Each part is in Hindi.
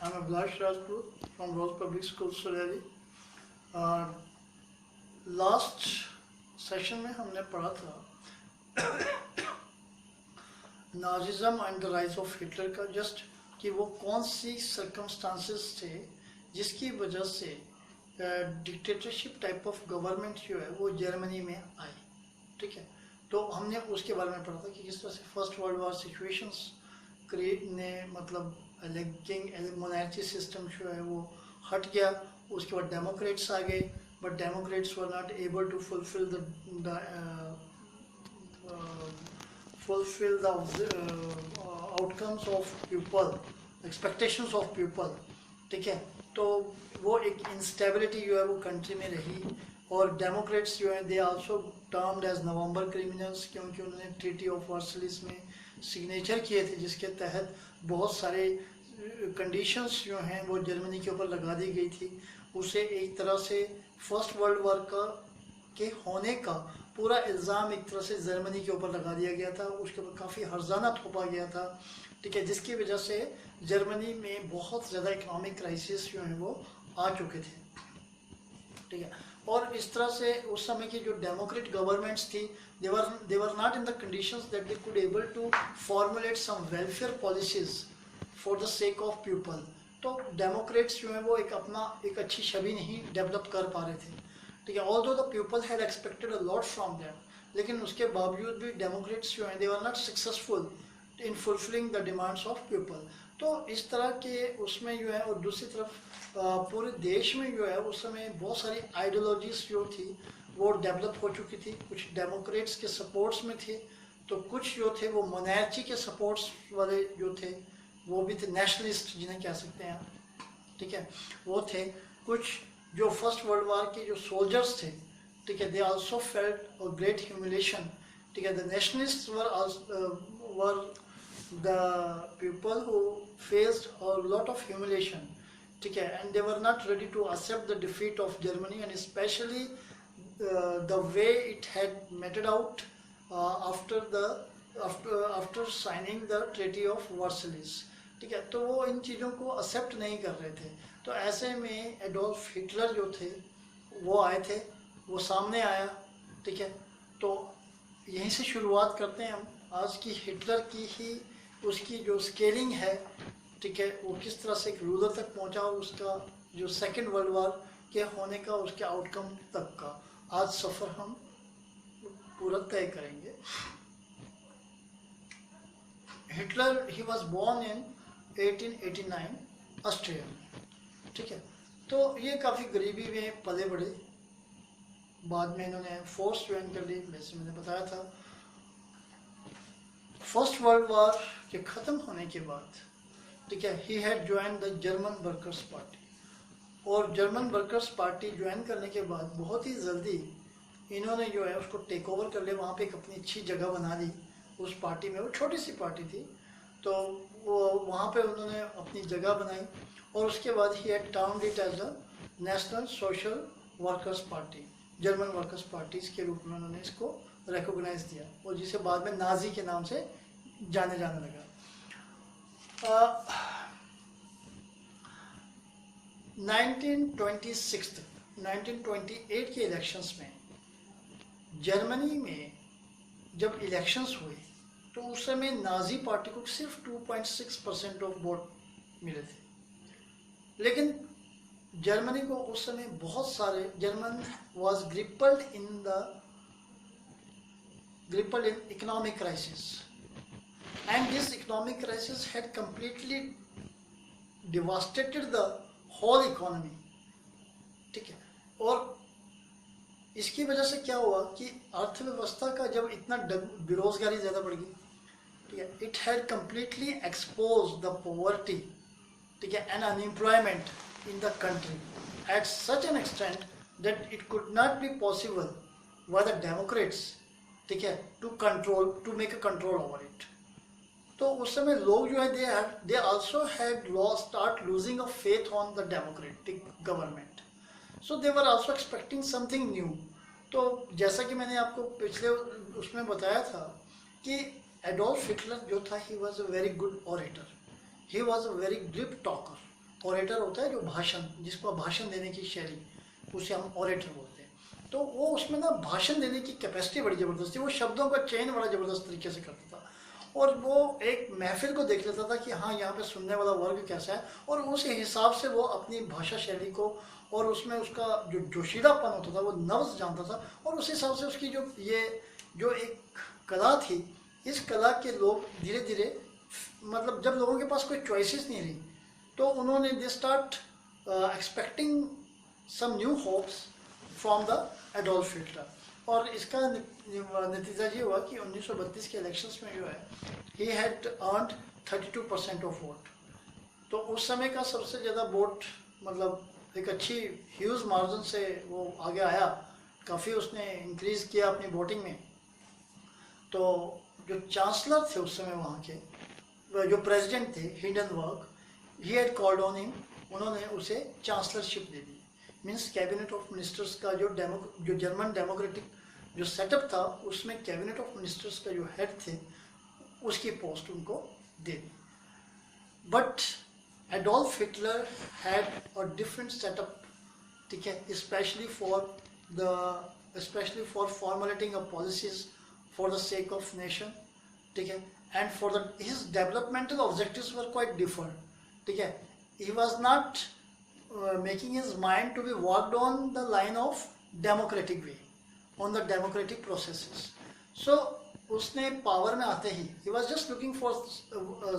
I'm Abhilash Rajput from Rose Public School, Surrey. Last session में हमने पढ़ा था Nazism and the rise of Hitler का, जस्ट कि वो कौन सी सर्कमस्टांसेस थे जिसकी वजह से डिक्टेटरशिप टाइप ऑफ गवर्नमेंट जो है वो जर्मनी में आई। ठीक है, तो हमने उसके बारे में पढ़ा था कि किस तरह से first world war situations create ने मतलब किंग मोनार्ची सिस्टम जो है वो हट गया। उसके बाद डेमोक्रेट्स आ गए, but Democrats were not able to fulfil the outcomes of people, expectations of people. ठीक है, तो वो एक इंस्टेबिलिटी जो है वो कंट्री में रही। और डेमोक्रेट्स जो है they also termed as November criminals, क्योंकि उन्होंने ट्रीटी ऑफ वर्सलिस में सिग्नेचर किए थे जिसके तहत बहुत सारे कंडीशंस जो हैं वो जर्मनी के ऊपर लगा दी गई थी। उसे एक तरह से फर्स्ट वर्ल्ड वॉर के होने का पूरा इल्ज़ाम एक तरह से जर्मनी के ऊपर लगा दिया गया था, उसके ऊपर काफ़ी हर्जाना थोपा गया था। ठीक है, जिसकी वजह से जर्मनी में बहुत ज़्यादा इकोनॉमिक क्राइसिस जो हैं वो आ चुके थे। ठीक है, और इस तरह से उस समय की जो डेमोक्रेट गवर्नमेंट्स थी they were not in the conditions that they could able to formulate some welfare policies for the sake of people। तो डेमोक्रेट्स जो है वो एक अच्छी छवि नहीं डेवलप कर पा रहे थे। ठीक है, although the people had expected a lot from them, लेकिन उसके बावजूद भी डेमोक्रेट्स जो हैं they were not successful in fulfilling the demands of people. तो इस तरह के उसमें जो है, और दूसरी तरफ पूरे देश में जो है उस समय बहुत सारी आइडियोलॉजीज जो थी वो डेवलप हो चुकी थी। कुछ डेमोक्रेट्स के सपोर्ट्स में थे, तो कुछ जो थे वो मोनार्ची के सपोर्ट्स वाले जो थे वो भी थे, नेशनलिस्ट जिन्हें कह सकते हैं। ठीक है, वो थे। कुछ जो फर्स्ट वर्ल्ड वॉर के जो सोल्जर्स थे, ठीक है, they also felt a great humiliation. ठीक है, the nationalist were the people who faced a lot of humiliation, ठीक है, and they were not ready to accept the defeat of Germany, and especially the way it had meted out after signing the Treaty of Versailles। ठीक है, तो वो इन चीज़ों को एक्सेप्ट नहीं कर रहे थे। तो ऐसे में एडोल्फ हिटलर जो थे वो आए थे, वो सामने आया। ठीक है, तो यहीं से शुरुआत करते हैं हम आज की हिटलर की ही उसकी जो स्केलिंग है। ठीक है, वो किस तरह से एक रूलर तक पहुंचा और उसका जो सेकेंड वर्ल्ड वॉर के होने का उसके आउटकम तक का आज सफ़र हम पूरा तय करेंगे। Hitler he was born in 1889 Austria. ठीक है, तो ये काफ़ी गरीबी में पले बड़े, बाद में इन्होंने फोर्स ज्वाइन कर ली, जैसे मैंने बताया था। फर्स्ट वर्ल्ड वॉर के ख़त्म होने के बाद, ठीक है, he had join the German workers party, और जर्मन वर्कर्स पार्टी ज्वाइन करने के बाद बहुत ही जल्दी इन्होंने जो है उसको टेक ओवर कर लिया। वहाँ पे एक अपनी अच्छी जगह बना ली उस पार्टी में। वो छोटी सी पार्टी थी, तो वो वहाँ पे उन्होंने अपनी जगह बनाई, और उसके बाद he had termed it as the national social workers party, German workers parties के रूप में उन्होंने इसको रिकॉग्नाइज दिया, और जिसे बाद में नाजी के नाम से जाने लगा। 1928 के इलेक्शंस में जर्मनी में जब इलेक्शंस हुए तो उस समय नाजी पार्टी को सिर्फ 2.6% ऑफ वोट मिले थे। लेकिन जर्मनी को उस समय बहुत सारे German was gripped in economic crisis, and this economic crisis had completely devastated the whole economy। ठीक है, और इसकी वजह से क्या हुआ कि अर्थव्यवस्था का जब इतना बेरोजगारी ज़्यादा बढ़ गई, ठीक है, it had completely exposed the poverty, ठीक है, and unemployment in the country at such an extent that it could not be possible for the Democrats, ठीक है, to make a control over it। तो उस समय लोग जो है they also had start losing a faith on the democratic government, so they were also expecting something new। तो जैसा कि मैंने आपको पिछले उसमें बताया था कि एडोल्फ हिटलर जो था he was a very good orator, he was a very glib talker, orator होता है जो भाषण, जिसको भाषण देने की शैली, उसे हम ऑरेटर बोलते हैं। तो वो उसमें ना भाषण देने की कैपेसिटी बड़ी ज़बरदस्त थी, वो शब्दों का चयन बड़ा ज़बरदस्त तरीके से करता था और वो एक महफिल को देख लेता था कि हाँ यहाँ पे सुनने वाला वर्ग कैसा है, और उस हिसाब से वो अपनी भाषा शैली को और उसमें उसका जो जोशीलापन होता था, वो नब्ज़ जानता था, और उस हिसाब से उसकी जो एक कला थी, इस कला के लोग धीरे धीरे, मतलब जब लोगों के पास कोई चॉइसेस नहीं रही तो उन्होंने they start expecting some new hopes from the Adolf Hitler. और इसका नतीजा ये हुआ कि 1932 के इलेक्शंस में जो है he had earned 32% of vote. तो उस समय का सबसे ज़्यादा वोट, मतलब एक अच्छी ह्यूज मार्जिन से वो आगे आया, काफ़ी उसने इंक्रीज़ किया अपनी वोटिंग में। तो जो चांसलर थे उस समय वहाँ के, जो प्रेसिडेंट थे Hindenburg, he had called on him, उन्होंने उसे चांसलरशिप दे दी। मीन्स कैबिनेट ऑफ मिनिस्टर्स का जो जर्मन डेमोक्रेटिक जो सेटअप था, उसमें कैबिनेट ऑफ मिनिस्टर्स का जो हेड थे उसकी पोस्ट उनको दे दी। But Adolf Hitler had a different setup, ठीक है, specially for formulating a policies for the sake of nation, ठीक है, and for the his developmental objectives were quite different, ठीक है। He was not making his mind to be worked on the line of democratic way, on the democratic processes. So उसने पावर में आते ही he was just looking for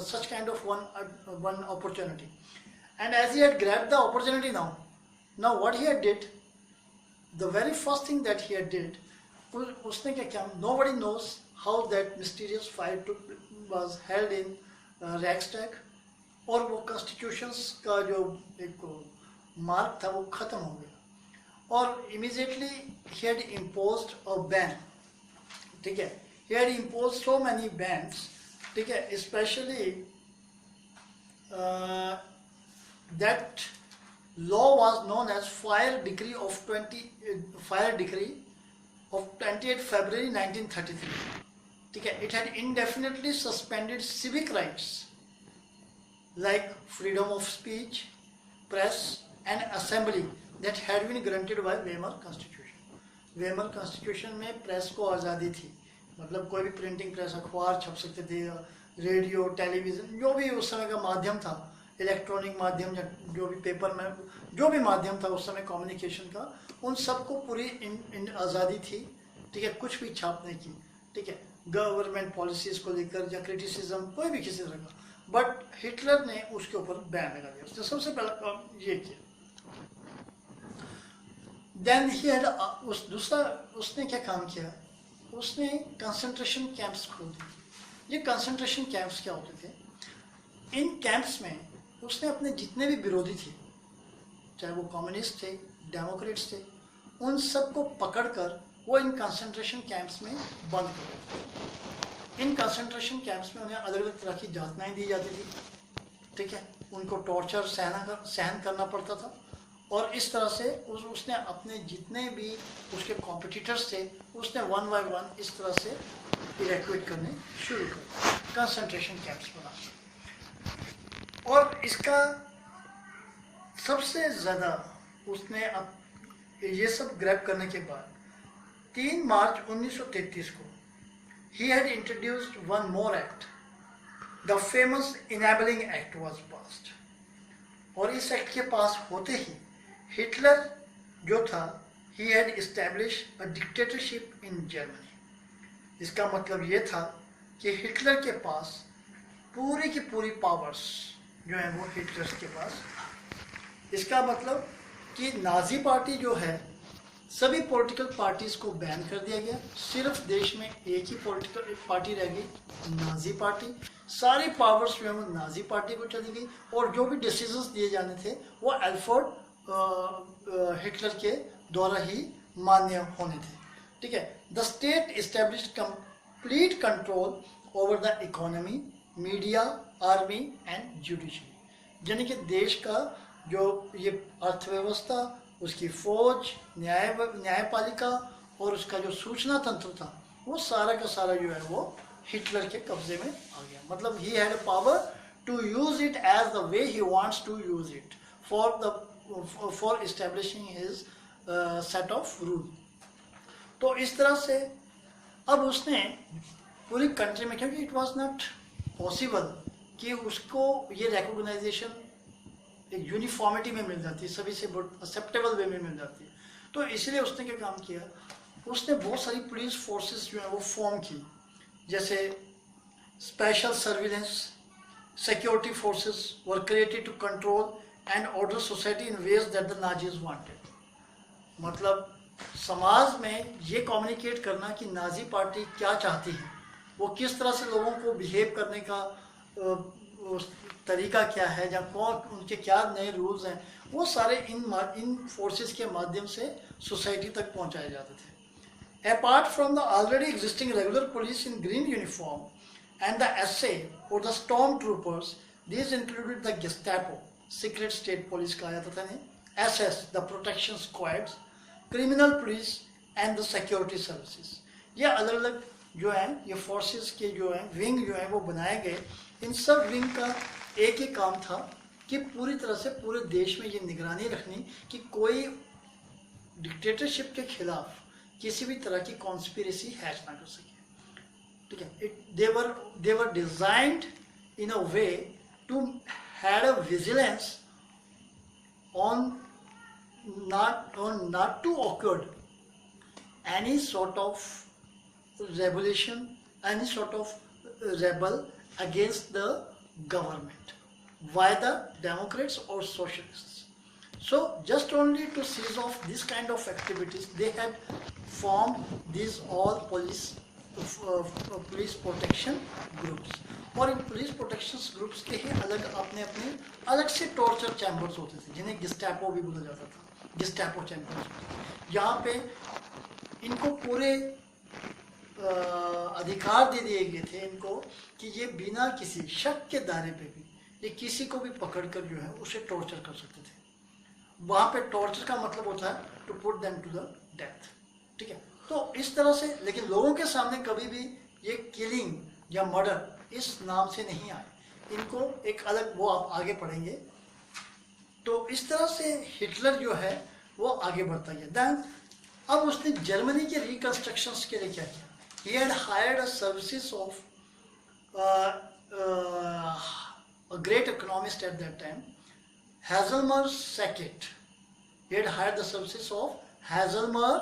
such kind of one opportunity, and as he had grabbed the opportunity now what he had did, the very first thing that he had did, उसने क्या किया, nobody knows how that mysterious fight was held in Reichstag, और वो कॉन्स्टिट्यूशंस का जो एक मार्क था वो ख़त्म हो गया, और immediately he had imposed a ban, ठीक है, he had imposed so many bans, ठीक है, specially that law was known as fire decree of 28 February 1933, ठीक है। It had indefinitely suspended civic rights like freedom of speech, press and assembly that had been granted by Weimar Constitution. Weimar Constitution में प्रेस को आज़ादी थी, मतलब कोई भी प्रिंटिंग प्रेस, अखबार छप सकते थे, रेडियो, टेलीविज़न, जो भी उस समय का माध्यम था, इलेक्ट्रॉनिक माध्यम, जो भी पेपर में जो भी माध्यम था उस समय कम्युनिकेशन का, उन सबको पूरी आज़ादी थी, ठीक है, कुछ भी छापने की, ठीक है, गवर्नमेंट पॉलिसीज़ को लेकर या क्रिटिसिज्म कोई भी किसी तरह का। बट हिटलर ने उसके ऊपर बैन लगा दिया, उसने सबसे पहला काम ये किया। देन ही हैड दूसरा उसने क्या काम किया, उसने कंसंट्रेशन कैंप्स खोल दिए। ये कंसंट्रेशन कैंप्स क्या होते थे, इन कैंप्स में उसने अपने जितने भी विरोधी थे, चाहे वो कम्युनिस्ट थे, डेमोक्रेट्स थे, उन सबको पकड़कर वो इन कंसंट्रेशन कैंप्स में बंद कर देते। इन कंसंट्रेशन कैंप्स में उन्हें अलग अलग तरह की यातनाएं दी जाती थी, ठीक है, उनको टॉर्चर सहन करना पड़ता था, और इस तरह से उसने अपने जितने भी उसके कॉम्पिटिटर्स थे उसने वन बाय वन इस तरह से इवैक्यूएट करने शुरू कर, कंसंट्रेशन कैंप्स बना। और इसका सबसे ज़्यादा उसने अब ये सब ग्रैब करने के बाद 3 मार्च 1933 को he had introduced one more act, the famous Enabling Act was passed। और इस एक्ट के पास होते ही हिटलर जो था he had established a dictatorship in Germany। इसका मतलब ये था कि हिटलर के पास पूरी की पूरी पावर्स जो है वो हिटलर के पास। इसका मतलब कि नाजी पार्टी जो है, सभी पॉलिटिकल पार्टीज को बैन कर दिया गया, सिर्फ देश में एक ही पॉलिटिकल पार्टी रह गई, नाजी पार्टी। सारी पावर्स जो है वो नाजी पार्टी को चली गई, और जो भी डिसीजंस दिए जाने थे वो एल्फ्रेड हिटलर के द्वारा ही मान्य होने थे, ठीक है। The state established complete control over the economy, media, army and judiciary. यानी कि देश का जो ये अर्थव्यवस्था, उसकी फौज, न्यायपालिका और उसका जो सूचना तंत्र था, वो सारा का सारा जो है वो हिटलर के कब्जे में आ गया। मतलब he had power to use it as the way he wants to use it for establishing his set of rule. तो इस तरह से अब उसने पूरी कंट्री में, क्योंकि इट वाज नॉट पॉसिबल कि उसको ये रिकॉग्नाइजेशन एक यूनिफॉर्मिटी में मिल जाती है, सभी से एक्सेप्टेबल वे में मिल जाती है, तो इसलिए उसने क्या काम किया, उसने बहुत सारी पुलिस फोर्सेस जो है वो फॉर्म की, जैसे special surveillance security forces were created to control and order society in ways that the Nazis wanted. मतलब समाज में ये कम्युनिकेट करना कि नाजी पार्टी क्या चाहती है, वो किस तरह से लोगों को बिहेव करने का तरीका क्या है, या कौन उनके क्या नए रूल्स हैं, वो सारे इन फोर्सेस के माध्यम से सोसाइटी तक पहुंचाए जाते थे। Apart from the already existing regular police in green uniform and the SA और the storm troopers, this included the Gestapo secret state police कहा जाता था, SS the protection squads, criminal police and the security services. ये अलग अलग जो है ये फोर्सेस के जो है विंग जो है वो बनाए गए। इन सब विंग का एक ही काम था कि पूरी तरह से पूरे देश में ये निगरानी रखनी कि कोई डिक्टेटरशिप के खिलाफ किसी भी तरह की कॉन्स्पिरेसी हैच ना कर सके, ठीक है। They were designed in a way to had a vigilance on not to occur any sort of revolution, any sort of rebel against the government by the Democrats or Socialists. So just only to seize off this kind of activities, they had formed these all police protection groups. और इन पुलिस प्रोटेक्शन ग्रुप्स के ही अलग अपने अपने अलग से टॉर्चर चैम्बर्स होते थे, जिन्हें गिस्टापो भी बोला जाता था, गिस्टापो चैम्बर्स। यहाँ पे इनको पूरे अधिकार दे दिए गए थे इनको कि ये बिना किसी शक के दायरे पे भी ये किसी को भी पकड़कर जो है उसे टॉर्चर कर सकते थे। वहाँ पे टॉर्चर का मतलब होता है to put them to the death, ठीक है। तो इस तरह से, लेकिन लोगों के सामने कभी भी ये किलिंग या मर्डर इस नाम से नहीं आए, इनको एक अलग, वो आप आगे पढ़ेंगे। तो इस तरह से हिटलर जो है वो आगे बढ़ता गया। देन अब उसने जर्मनी के रिकंस्ट्रक्शंस के लिए क्या किया, he had hired a services of a great economist at that time, Hazelmer Sackett. He had hired the services of Hazelmer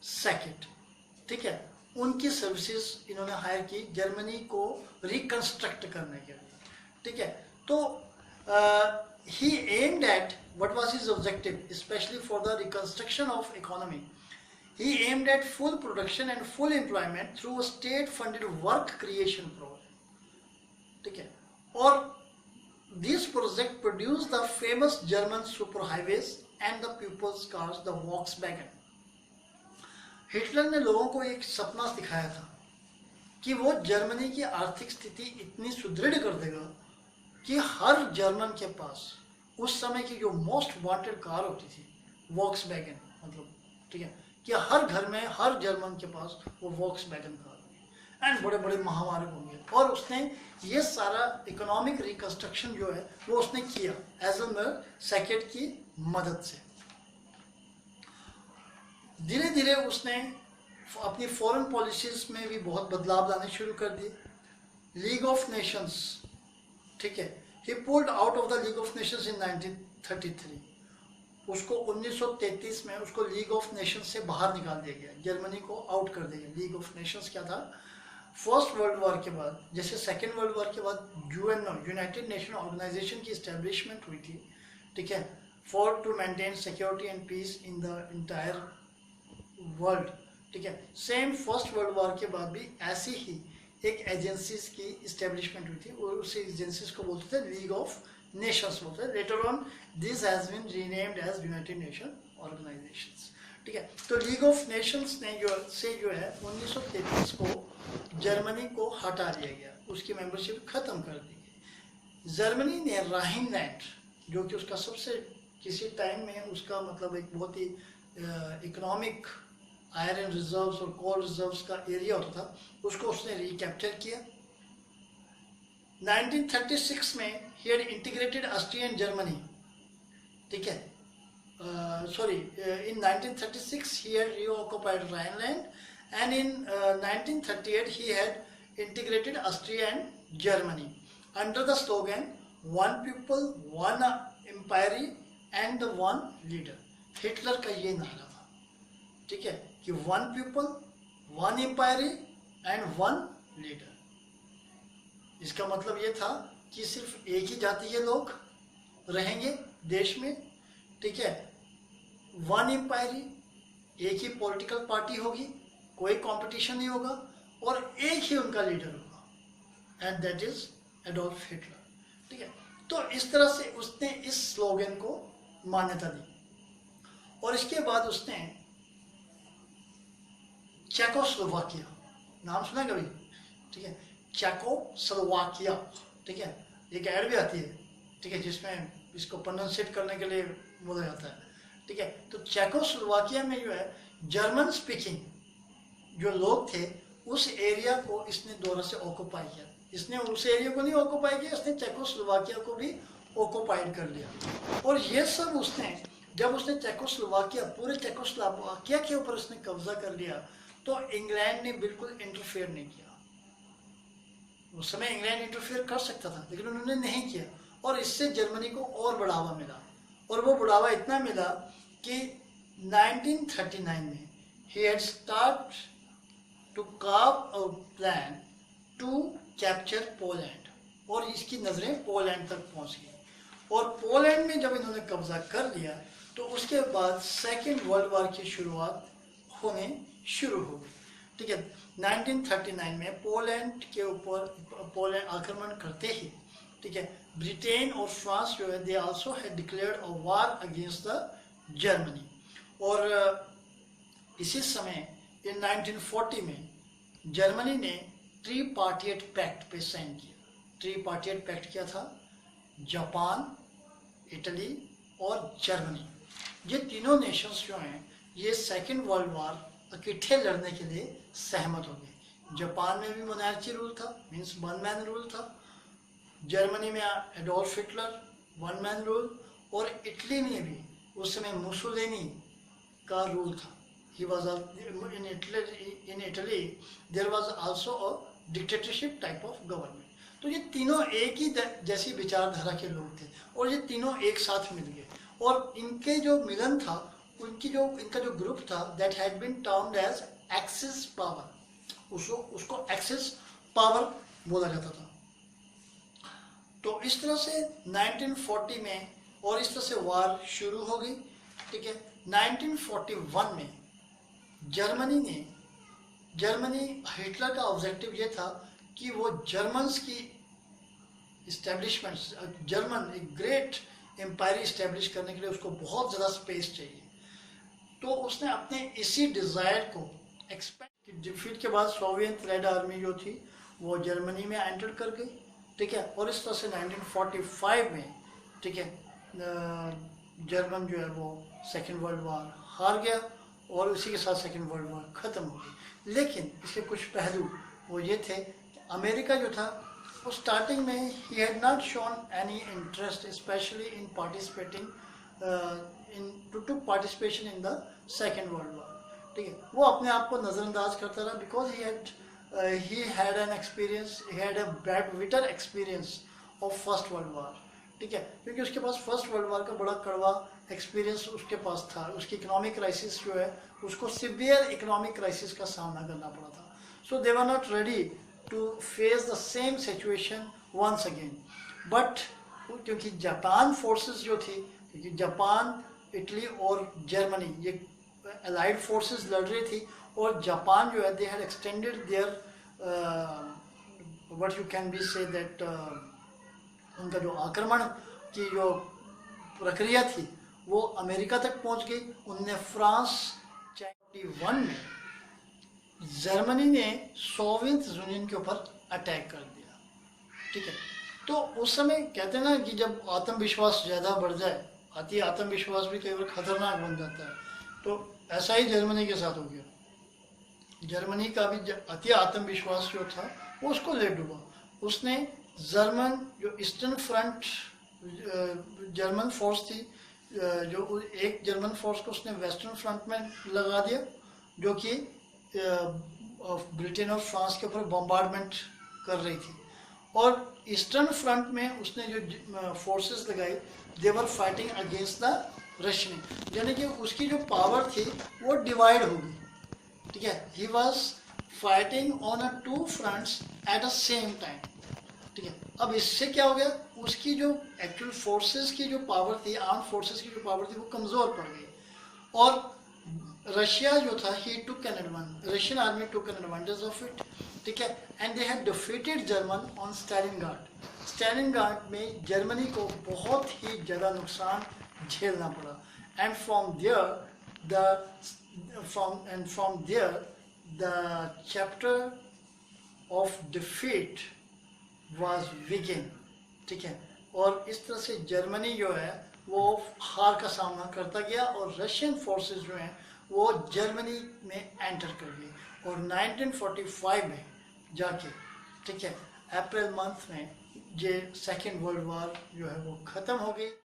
Sackett, ठीक है। उनकी सर्विसेज इन्होंने हायर की जर्मनी को रिकंस्ट्रक्ट करने के लिए, ठीक है। तो he aimed at, what was his objective, especially for the reconstruction of economy, he aimed at full production and full employment through a state funded work creation program, ठीक है। और this project produced the famous German superhighways and the people's cars, the Volkswagen। Hitler ने लोगों को एक सपना दिखाया था कि वो जर्मनी की आर्थिक स्थिति इतनी सुदृढ़ कर देगा कि हर जर्मन के पास उस समय की जो मोस्ट वांटेड कार होती थी वॉक्सवैगन, मतलब, ठीक है, कि हर घर में हर जर्मन के पास वो वॉक्सवैगन कार होगी एंड बड़े बड़े महामार्ग होंगे। और उसने ये सारा इकोनॉमिक रिकंस्ट्रक्शन जो है वो उसने किया हैज़लमर सैकेट की मदद से। धीरे धीरे उसने अपनी फॉरेन पॉलिसीज में भी बहुत बदलाव लाने शुरू कर दिए। लीग ऑफ नेशंस, ठीक है, he pulled out of the League of Nations in 1933। उसको 1933 में उसको लीग ऑफ नेशंस से बाहर निकाल दिया गया, जर्मनी को आउट कर दिया गया। लीग ऑफ नेशंस क्या था, फर्स्ट वर्ल्ड वॉर के बाद, जैसे सेकेंड वर्ल्ड वॉर के बाद यूएनओ, यूनाइटेड नेशन ऑर्गेनाइजेशन की इस्टेब्लिशमेंट हुई थी, ठीक है, for to maintain security and peace in the entire world, ठीक है। सेम फर्स्ट वर्ल्ड वॉर के बाद भी ऐसी ही एक एजेंसीज की इस्टेब्लिशमेंट हुई थी और उस एजेंसीज को बोलते थे लीग ऑफ नेशंस बोलते हैं। Later on this has been renamed as United Nation Organisations, ठीक है। तो लीग ऑफ नेशंस ने जो है 1933 को जर्मनी को हटा दिया गया, उसकी मेंबरशिप खत्म कर दी गई। जर्मनी ने राइनलैंड, जो कि उसका सबसे किसी टाइम में उसका मतलब एक बहुत ही इकोनॉमिक आयरन रिजर्व्स और कोल रिजर्व्स का एरिया होता था, उसको उसने रिकैप्चर किया 1936 में he had integrated Austria and Germany, ठीक है, in 1936 he had reoccupied Rhineland, and in 1938 he had integrated Austria and Germany under the slogan one people, one empire and the one leader. Hitler का ये नारा था, ठीक है, कि one people, one empire and one leader. इसका मतलब ये था कि सिर्फ एक ही जाति के लोग रहेंगे देश में, ठीक है, वन एम्पायर, एक ही पॉलिटिकल पार्टी होगी, कोई कंपटीशन नहीं होगा, और एक ही उनका लीडर होगा, and that is Adolf Hitler, ठीक है। तो इस तरह से उसने इस स्लोगन को मान्यता दी, और इसके बाद उसने चेकोस्लोवाकिया, नाम सुना कभी, ठीक है, चेकोस्लोवाकिया, ठीक है, एक ऐड भी आती है, ठीक है, जिसमें इसको प्रोनाउंसिएट करने के लिए बोला जाता है, ठीक है। तो चेकोस्लोवाकिया में जो है जर्मन स्पीकिंग जो लोग थे उस एरिया को इसने दोबारा से ऑक्युपाई किया। इसने उस एरिया को नहीं ऑक्युपाई किया, इसने चेकोस्लोवाकिया को भी ऑक्युपाइड कर लिया। और ये सब उसने, जब उसने चेकोस्लोवाकिया, पूरे चेकोस्लोवाकिया के ऊपर उसने कब्जा कर लिया, तो इंग्लैंड ने बिल्कुल इंटरफेयर नहीं किया। उस समय इंग्लैंड इंटरफेयर कर सकता था, लेकिन उन्होंने नहीं किया, और इससे जर्मनी को और बढ़ावा मिला, और वो बढ़ावा इतना मिला कि 1939 में he had start to carve a plan to capture Poland, और इसकी नज़रें पोलैंड तक पहुंच गई, और पोलैंड में जब इन्होंने कब्जा कर लिया तो उसके बाद सेकेंड वर्ल्ड वॉर की शुरुआत होने शुरू हो गई, ठीक है। 1939 में पोलैंड के ऊपर पोलैंड आक्रमण करते ही, ठीक है, ब्रिटेन और फ्रांस जो है they also had declared a war against the Germany, और इसी समय इन 1940 में जर्मनी ने ट्रीपार्टिएट पैक्ट पे साइन किया। ट्रीपार्टिएट पैक्ट क्या था? जापान, इटली और जर्मनी, ये तीनों नेशंस जो हैं ये सेकेंड वर्ल्ड वॉर इकट्ठे लड़ने के लिए सहमत हो गए। जापान में भी मोनार्ची रूल था, मीन्स वन मैन रूल था, जर्मनी में Adolf Hitler one man rule, और इटली में भी उस समय मुसोलिनी का रूल था। He was in Italy there was also a dictatorship type of government। तो ये तीनों एक ही जैसी विचारधारा के लोग थे, और ये तीनों एक साथ मिल गए, और इनके जो मिलन था, इनका जो ग्रुप था, that had been termed as Axis power, उसको एक्सिस पावर बोला जाता था। तो इस तरह से 1940 में और इस तरह से वार शुरू हो गई, ठीक है। 1941 में जर्मनी हिटलर का ऑब्जेक्टिव ये था कि वो जर्मन्स की इस्टेब्लिशमेंट, जर्मन एक ग्रेट एम्पायर इस्टेब्लिश करने के लिए उसको बहुत ज़्यादा स्पेस चाहिए। तो उसने अपने इसी डिज़ायर को एक्सपेंड, डिफीट के बाद सोवियत रेड आर्मी जो थी वो जर्मनी में एंटर कर गई, ठीक है। और इस तरह से 1945 में, ठीक है, जर्मन जो है वो सेकेंड वर्ल्ड वॉर हार गया, और उसी के साथ सेकेंड वर्ल्ड वॉर ख़त्म हो गई। लेकिन इसके कुछ पहलू वो ये थे, अमेरिका जो था वो स्टार्टिंग में ही had not shown any interest specially in participating to participation in the second world war, ठीक है। वो अपने आप को नज़रअंदाज करता रहा, because he had an experience, he had a bad bitter experience of first world war, ठीक है, क्योंकि उसके पास फर्स्ट वर्ल्ड वॉर का बड़ा कड़वा एक्सपीरियंस उसके पास था। उसकी इकोनॉमिक क्राइसिस जो है उसको सिवियर इकोनॉमिक क्राइसिस का सामना करना पड़ा था। So they were not ready to face the same situation once again. But क्योंकि जापान फोर्सेस जो थी, क्योंकि जापान, इटली और जर्मनी ये अलाइड फोर्सेस लड़ रही थी, और जापान जो है they had extended their what you can be say that, उनका जो आक्रमण की जो प्रक्रिया थी वो अमेरिका तक पहुंच गई। उनने फ्रांस 1941 में जर्मनी ने सोवियत यूनियन के ऊपर अटैक कर दिया, ठीक है। तो उस समय कहते हैं ना कि जब आत्मविश्वास ज़्यादा बढ़ जाए, अति आत्मविश्वास भी कई बार खतरनाक बन जाता है, तो ऐसा ही जर्मनी के साथ हो गया। जर्मनी का भी अति आत्मविश्वास जो था वो उसको ले डूबा। उसने जर्मन जो ईस्टर्न फ्रंट जर्मन फोर्स थी, जो एक जर्मन फोर्स को उसने वेस्टर्न फ्रंट में लगा दिया, जो कि ब्रिटेन और फ्रांस के ऊपर बम्बार्डमेंट कर रही थी। और ईस्टर्न फ्रंट में उसने जो फोर्सेस लगाई, they were fighting against the Russian, यानी कि उसकी जो पावर थी वो डिवाइड हो गई, ठीक है। He was fighting on a two fronts at a same time, ठीक है। अब इससे क्या हो गया, उसकी जो एक्चुअल फोर्सेस की जो पावर थी, आर्म फोर्सेस की जो पावर थी वो कमज़ोर पड़ गई। और रशिया जो था, he took an advantage, Russian army took an advantage of it, ठीक है। And they had defeated German on Stalingrad. Stalingrad में जर्मनी को बहुत ही ज़्यादा नुकसान झेलना पड़ा। And from there the chapter of defeat was begin, ठीक है। और इस तरह से जर्मनी जो है वो हार का सामना करता गया, और रशियन फोर्सेस जो हैं वो जर्मनी में एंटर कर गई, और 1945 में जाके, ठीक है, अप्रैल मंथ में ये सेकेंड वर्ल्ड वॉर जो है वो ख़त्म हो गई।